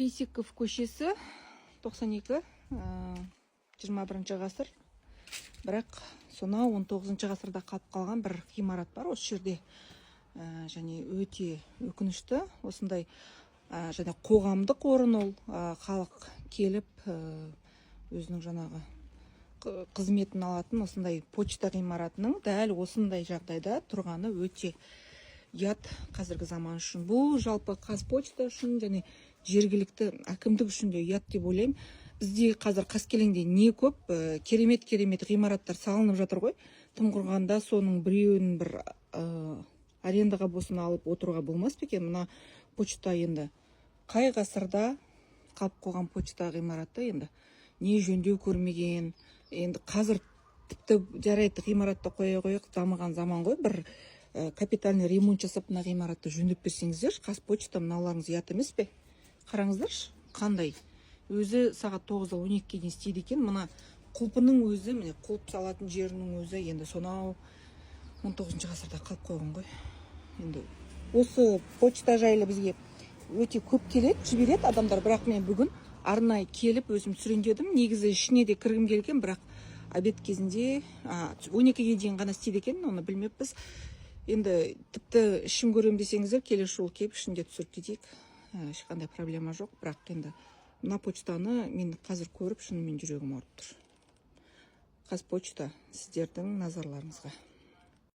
Қисеков көшесі 92, 21 ғасыр. Бірақ сонау 19 ғасырда қалып қалған бір ғимарат бар осы жерде. Және өте өкінішті. Осындай және қоғамдық орын ол. Халық келіп өзінің жаңағы қызметін алатын осындай почта ғимаратының дәл осындай жағдайда тұрғаны өте ұят қазіргі заман үшін. Бұл жалпы Қазпочта үшін және жергілікті әкімдік үшін де ұят деп ойлаймын. Бізде қазір Қаскелеңде не көп керемет ғимараттар салынып жатыр ғой. Тым құрғанда соның біреуін бір арендаға болсын алып отыруға болмас па екен? Мына почта енді қай ғасырда қалып қойған почта ғимараты енді не жөндеу көрмеген. Енді қазір тіпті жарайды ғимаратты қоя қойық, дамыған заман ғой. Бір капитальный ремонт жасап мына ғимаратты жөндеп берсеңіздер, Қазпочта мыналарыңыз ұят емес пе? Қараңыздаршы, қандай. Өзі сағат 9-да 12-ге дейін істейді екен. Мына құлпының өзі, міне құлып салатын жерінің өзі енді сонау 19 ғасырда қалып қойған ғой. Енді осы почта жайлы бізге өте көп келеді, жібереді адамдар, бірақ мен бүгін арнайы келіп өзім сүріндедім. Негізі ішіне де кіргім келген, бірақ обед кезінде 12-ге дейін ғана істейді екен, оны білмеппіз. Енді тіпті ішім көрем десеңіздер, келесі жолы келіп ішінде түсіріп кетейік. Ешқандай проблема жоқ, бірақ енді мына почтаны мен қазір көріп шынымен жүрегім ауырып тұр. Қазпочта сіздердің назарларыңызға.